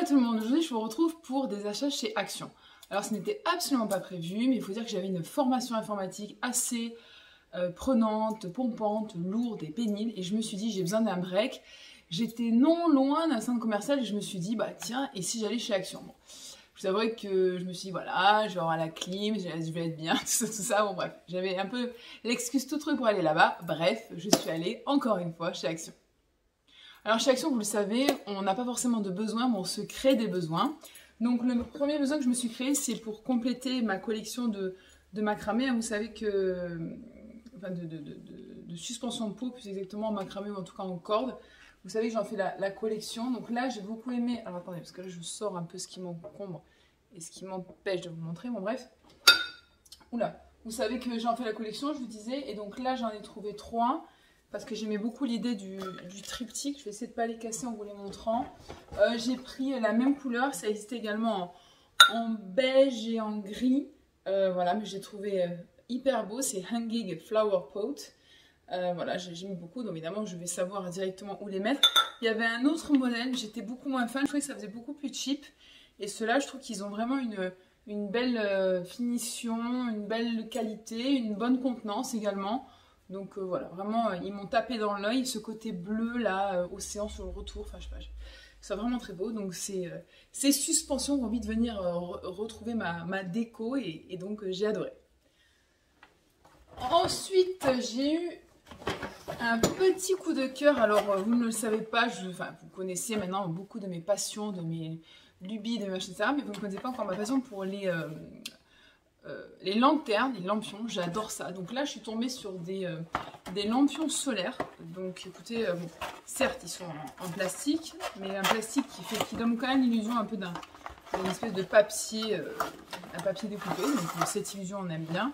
Hello tout le monde, aujourd'hui je vous retrouve pour des achats chez Action. Alors ce n'était absolument pas prévu, mais il faut dire que j'avais une formation informatique assez prenante, pompante, lourde et pénible, et je me suis dit j'ai besoin d'un break. J'étais non loin d'un centre commercial et je me suis dit bah tiens, et si j'allais chez Action? Bon, je vous avouerai que je me suis dit voilà, je vais avoir la clim, je vais être bien, tout ça, bon bref. J'avais un peu l'excuse tout truc pour aller là-bas, bref, je suis allée encore une fois chez Action. Alors chez Action, vous le savez, on n'a pas forcément de besoins, mais on se crée des besoins. Donc le premier besoin que je me suis créé, c'est pour compléter ma collection de macramé. Vous savez que... Enfin, de suspension de peau, plus exactement en macramé ou en tout cas en corde. Vous savez que j'en fais la collection. Donc là, j'ai beaucoup aimé... Alors attendez, parce que là, je sors un peu ce qui m'encombre et ce qui m'empêche de vous montrer. Bon bref. Oula. Vous savez que j'en fais la collection, je vous disais. Et donc là, j'en ai trouvé 3. Parce que j'aimais beaucoup l'idée du triptyque. Je vais essayer de ne pas les casser en vous les montrant. J'ai pris la même couleur. Ça existait également en beige et en gris. Voilà, mais j'ai trouvé hyper beau. C'est Hanging Flower Pot. Voilà, j'aime beaucoup. Donc évidemment, je vais savoir directement où les mettre. Il y avait un autre modèle. J'étais beaucoup moins fan. Je trouvais que ça faisait beaucoup plus cheap. Et ceux-là, je trouve qu'ils ont vraiment une belle finition, une belle qualité, une bonne contenance également. Donc voilà, vraiment, ils m'ont tapé dans l'œil, ce côté bleu là, océan sur le retour, enfin je sais pas, c'est vraiment très beau. Donc ces suspensions ont envie de venir retrouver ma déco et donc j'ai adoré. Ensuite, j'ai eu un petit coup de cœur. Alors vous ne le savez pas, vous connaissez maintenant beaucoup de mes passions, de mes lubies, de mes machins, etc. Mais vous ne connaissez pas encore ma passion pour les lanternes, les lampions, j'adore ça. Donc là, je suis tombée sur des lampions solaires. Donc écoutez, bon, certes, ils sont en plastique, mais un plastique qui donne quand même l'illusion un peu d'une espèce de papier, un papier découpé. Donc cette illusion, on aime bien.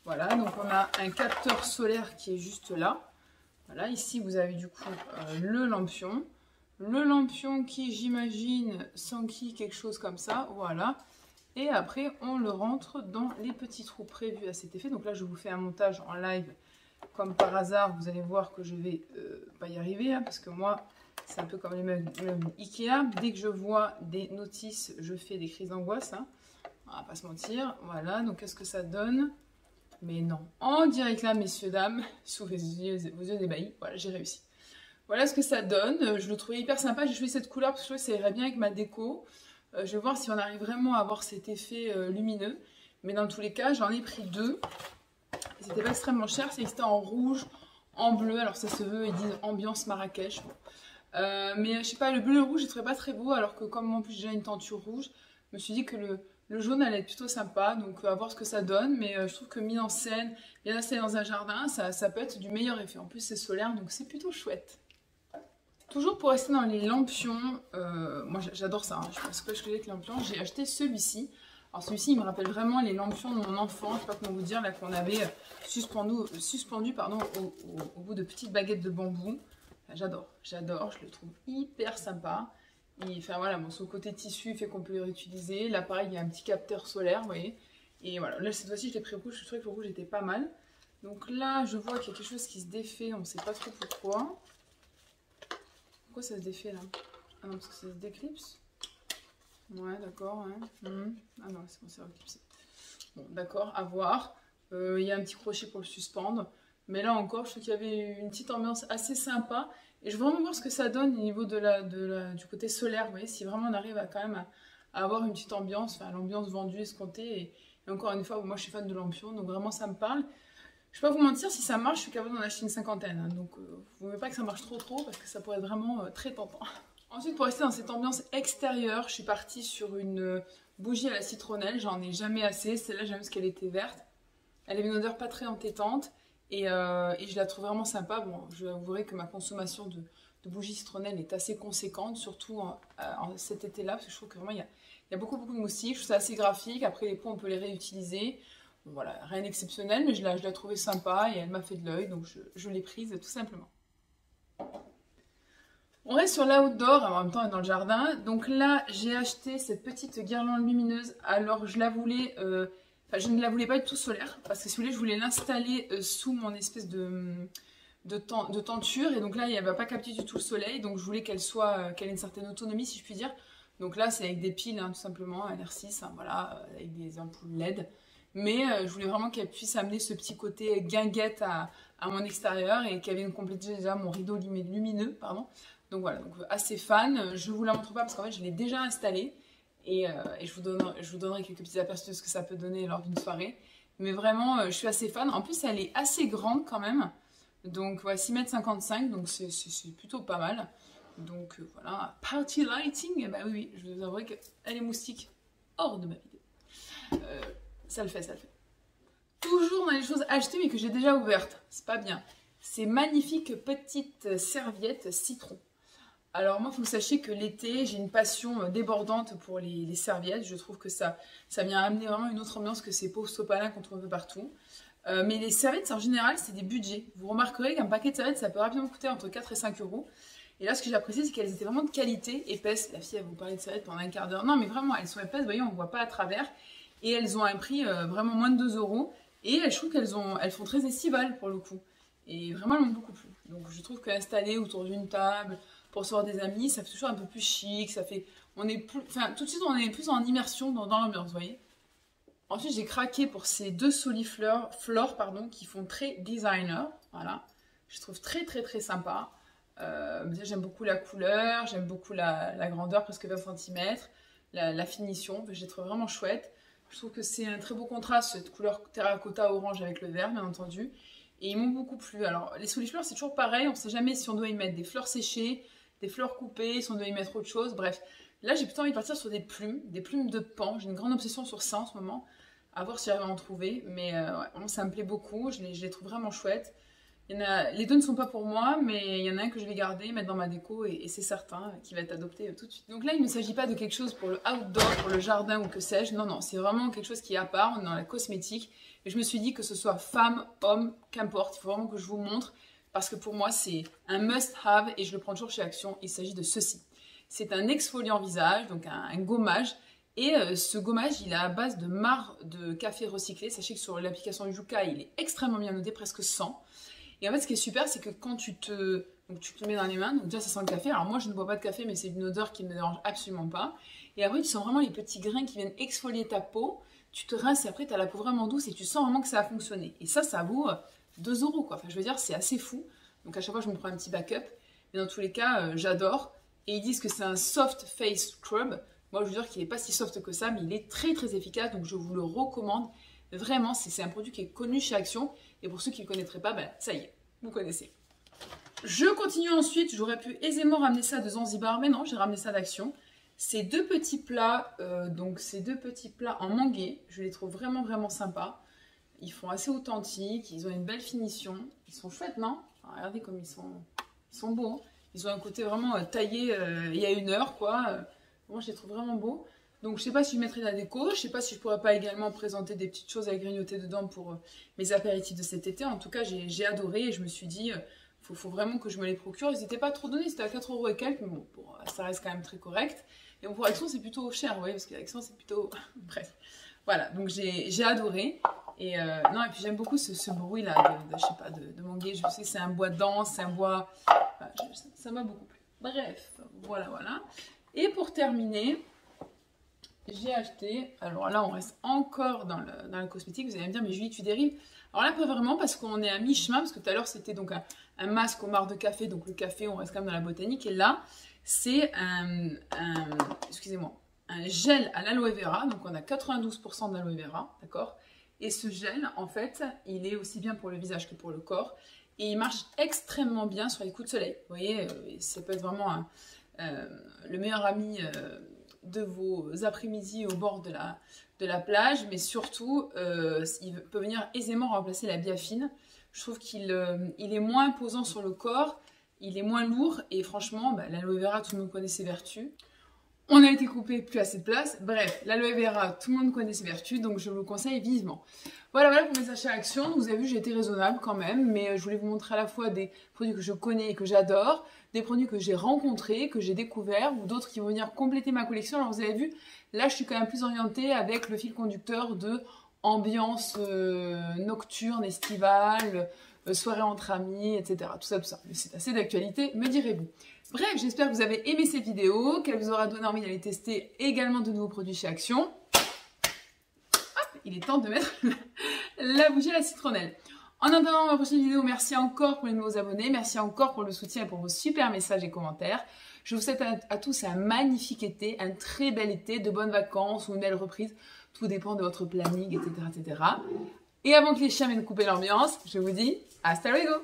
Voilà, donc on a un capteur solaire qui est juste là. Voilà, ici, vous avez du coup le lampion. Le lampion qui, j'imagine, s'enquille quelque chose comme ça, voilà. Et après, on le rentre dans les petits trous prévus à cet effet. Donc là, je vous fais un montage en live. Comme par hasard, vous allez voir que je vais pas y arriver. Hein, parce que moi, c'est un peu comme les meubles Ikea. Dès que je vois des notices, je fais des crises d'angoisse. Hein. On va pas se mentir. Voilà, donc qu'est-ce que ça donne? Mais non, en direct là, messieurs, dames, sous vos yeux ébahis. Voilà, j'ai réussi. Voilà ce que ça donne. Je le trouvais hyper sympa. J'ai choisi cette couleur parce que je trouvais que ça irait bien avec ma déco. Je vais voir si on arrive vraiment à avoir cet effet lumineux. Mais dans tous les cas, j'en ai pris 2. C'était pas extrêmement cher. C'était en rouge, en bleu. Alors ça se veut, ils disent ambiance Marrakech. Bon. Mais je sais pas, le bleu et le rouge, je trouvais pas très beau. Alors que comme en plus j'ai déjà une tenture rouge, je me suis dit que le jaune allait être plutôt sympa. Donc à voir ce que ça donne. Mais je trouve que mis en scène, bien installé dans un jardin, ça peut être du meilleur effet. En plus c'est solaire, donc c'est plutôt chouette. Toujours pour rester dans les lampions, moi j'adore ça, hein. Je sais pas ce que j'ai avec les lampions, j'ai acheté celui-ci. Alors celui-ci il me rappelle vraiment les lampions de mon enfant, je sais pas comment vous dire, là qu'on avait suspendu pardon, au bout de petites baguettes de bambou. Enfin, j'adore, je le trouve hyper sympa. Enfin voilà, bon, son côté tissu fait qu'on peut le réutiliser. Là pareil, il y a un petit capteur solaire, vous voyez. Et voilà, là cette fois-ci je l'ai pris rouge, je trouvais que le rouge était pas mal. Donc là je vois qu'il y a quelque chose qui se défait, on ne sait pas trop pourquoi. Pourquoi ça se défait là? Ah non, parce que ça se déclipse. Ouais, d'accord. Ouais. Ah non, c'est bon, c'est reclipsé. Bon, d'accord, à voir. Il y a un petit crochet pour le suspendre. Mais là encore, je trouve qu'il y avait une petite ambiance assez sympa. Et je veux vraiment voir ce que ça donne au niveau du côté solaire. Vous voyez, si vraiment on arrive à quand même à avoir une petite ambiance, enfin l'ambiance vendue, escomptée. Et encore une fois, moi je suis fan de lampions, donc vraiment ça me parle. Je ne vais pas vous mentir, si ça marche, je suis capable d'en acheter une cinquantaine. Hein, donc, vous ne voulez pas que ça marche trop parce que ça pourrait être vraiment très tentant. Ensuite, pour rester dans cette ambiance extérieure, je suis partie sur une bougie à la citronnelle. J'en ai jamais assez. Celle-là, j'aime parce qu'elle était verte. Elle avait une odeur pas très entêtante et je la trouve vraiment sympa. Bon, je avouerai que ma consommation de bougies citronnelle est assez conséquente, surtout cet été-là, parce que je trouve que vraiment il y a beaucoup de moustiques. Je trouve ça assez graphique. Après, les pots, on peut les réutiliser. Voilà, rien d'exceptionnel, mais je l'ai trouvée sympa et elle m'a fait de l'œil, donc je l'ai prise tout simplement. On reste sur l'outdoor, en même temps on est dans le jardin. Donc là, j'ai acheté cette petite guirlande lumineuse. Alors je la voulais, je ne la voulais pas du tout solaire, parce que si vous voulez, je voulais l'installer sous mon espèce de tenture. Et donc là, elle ne va pas capter du tout le soleil, donc je voulais qu'elle ait une certaine autonomie, si je puis dire. Donc là, c'est avec des piles, hein, tout simplement, un R6, hein, voilà, avec des ampoules LED. Mais je voulais vraiment qu'elle puisse amener ce petit côté guinguette à mon extérieur et qu'elle vienne compléter déjà mon rideau lumineux, pardon. Donc voilà, donc assez fan. Je vous la montre pas parce qu'en fait, je l'ai déjà installée et je vous donnerai quelques petits aperçus de ce que ça peut donner lors d'une soirée. Mais vraiment, je suis assez fan. En plus, elle est assez grande quand même. Donc, ouais, 6,55 m, donc c'est plutôt pas mal. Donc voilà, party lighting, eh ben oui, je vous avouerai qu'elle est moustique hors de ma vidéo. Ça le fait, ça le fait. Toujours dans les choses achetées mais que j'ai déjà ouvertes, c'est pas bien. Ces magnifiques petites serviettes citron. Alors moi, il faut que vous sachiez que l'été, j'ai une passion débordante pour les serviettes. Je trouve que ça vient amener vraiment une autre ambiance que ces pauvres sopalins qu'on trouve un peu partout. Mais les serviettes, en général, c'est des budgets. Vous remarquerez qu'un paquet de serviettes, ça peut rapidement coûter entre 4 et 5 euros. Et là, ce que j'ai apprécié, c'est qu'elles étaient vraiment de qualité, épaisses. La fille, elle vous parlait de serviettes pendant un quart d'heure. Non, mais vraiment, elles sont épaisses, vous voyez, on ne voit pas à travers. Et elles ont un prix vraiment moins de 2 euros. Et je trouve elles font très estivales pour le coup. Et vraiment, elles m'ont beaucoup plu. Donc, je trouve qu'installer autour d'une table, pour recevoir des amis, ça fait toujours un peu plus chic. Ça fait, on est plus, enfin, tout de suite, on est plus en immersion dans l'ambiance, vous voyez. Ensuite, j'ai craqué pour ces deux Soliflore, pardon, qui font très designer. Voilà. Je trouve très, très, très sympa. J'aime beaucoup la couleur, j'aime beaucoup la grandeur, presque 20 cm, la finition, je les trouve vraiment chouette. Je trouve que c'est un très beau contraste, cette couleur terracotta orange avec le vert, bien entendu. Et ils m'ont beaucoup plu. Alors, les Soliflore, c'est toujours pareil, on ne sait jamais si on doit y mettre des fleurs séchées, des fleurs coupées, si on doit y mettre autre chose, bref. Là, j'ai plutôt envie de partir sur des plumes de paon. J'ai une grande obsession sur ça en ce moment, à voir si j'arrive à en trouver. Mais ouais, ça me plaît beaucoup, je les trouve vraiment chouettes. Les deux ne sont pas pour moi, mais il y en a un que je vais garder, mettre dans ma déco, et c'est certain, qui va être adopté tout de suite. Donc là, il ne s'agit pas de quelque chose pour le outdoor, pour le jardin ou que sais-je. Non, non, c'est vraiment quelque chose qui est à part, on est dans la cosmétique. Et je me suis dit que ce soit femme, homme, qu'importe, il faut vraiment que je vous montre, parce que pour moi, c'est un must-have, et je le prends toujours chez Action. Il s'agit de ceci. C'est un exfoliant visage, donc un gommage. Et ce gommage, il est à base de marc de café recyclé. Sachez que sur l'application Yuka, il est extrêmement bien noté, presque 100. Et en fait, ce qui est super, c'est que quand tu te le mets dans les mains, donc déjà ça sent le café. Alors moi, je ne bois pas de café, mais c'est une odeur qui ne me dérange absolument pas. Et après, tu sens vraiment les petits grains qui viennent exfolier ta peau. Tu te rinces et après, tu as la peau vraiment douce et tu sens vraiment que ça a fonctionné. Et ça vaut 2 euros, quoi. Enfin, je veux dire, c'est assez fou. Donc à chaque fois, je me prends un petit backup. Mais dans tous les cas, j'adore. Et ils disent que c'est un soft face scrub. Moi, je veux dire qu'il n'est pas si soft que ça, mais il est très très efficace. Donc je vous le recommande. Vraiment, c'est un produit qui est connu chez Action. Et pour ceux qui ne le connaîtraient pas, ben, ça y est, vous connaissez. Je continue ensuite. J'aurais pu aisément ramener ça de Zanzibar, mais non, j'ai ramené ça d'Action. Ces deux petits plats, en mangué, je les trouve vraiment vraiment sympas. Ils font assez authentiques, ils ont une belle finition. Ils sont chouettes, non? Alors, regardez comme ils sont beaux. Hein. Ils ont un côté vraiment taillé il y a 1 heure, quoi. Moi, je les trouve vraiment beaux. Donc, je ne sais pas si je mettrai la déco. Je ne sais pas si je ne pourrais pas également présenter des petites choses à grignoter dedans pour mes apéritifs de cet été. En tout cas, j'ai adoré et je me suis dit, faut vraiment que je me les procure. Ils n'étaient pas trop donnés, c'était à 4 € et quelques, mais bon, ça reste quand même très correct. Et bon, pour Action, c'est plutôt cher, vous voyez, parce qu'Action, c'est plutôt... Bref. Voilà, donc j'ai adoré. Et non, et puis j'aime beaucoup ce bruit-là je sais pas, de mangué. Je sais que c'est un bois dense, c'est un bois... Enfin, ça m'a beaucoup plu. Bref, voilà. Et pour terminer... J'ai acheté, alors là on reste encore dans le cosmétique, vous allez me dire mais Julie tu dérives. Alors là pas vraiment parce qu'on est à mi-chemin, parce que tout à l'heure c'était donc un masque au marc de café, donc le café on reste quand même dans la botanique, et là c'est excusez-moi, un gel à l'aloe vera, donc on a 92% d'aloe vera, d'accord. Et ce gel en fait il est aussi bien pour le visage que pour le corps, et il marche extrêmement bien sur les coups de soleil, vous voyez, ça peut être vraiment le meilleur ami de vos après-midi au bord de la plage, mais surtout, il peut venir aisément remplacer la biafine. Je trouve qu'il est moins imposant sur le corps, il est moins lourd, et franchement, bah, l'aloe vera, tout le monde connaît ses vertus. On a été coupé, plus assez de place. Bref, l'aloe vera, tout le monde connaît ses vertus, donc je vous le conseille vivement. Voilà pour mes achats Action. Vous avez vu, j'ai été raisonnable quand même, mais je voulais vous montrer à la fois des produits que je connais et que j'adore, des produits que j'ai rencontrés, que j'ai découverts, ou d'autres qui vont venir compléter ma collection. Alors vous avez vu, là je suis quand même plus orientée avec le fil conducteur de ambiance nocturne, estivale, soirée entre amis, etc. Tout ça. Mais c'est assez d'actualité, me direz-vous. Bref, j'espère que vous avez aimé cette vidéo, qu'elle vous aura donné envie d'aller tester également de nouveaux produits chez Action. Hop, il est temps de mettre la bougie à la citronnelle. En attendant ma prochaine vidéo, merci encore pour les nouveaux abonnés, merci encore pour le soutien et pour vos super messages et commentaires. Je vous souhaite à tous un magnifique été, un très bel été, de bonnes vacances ou une belle reprise. Tout dépend de votre planning, etc., etc. Et avant que les chiens viennent couper l'ambiance, je vous dis hasta luego!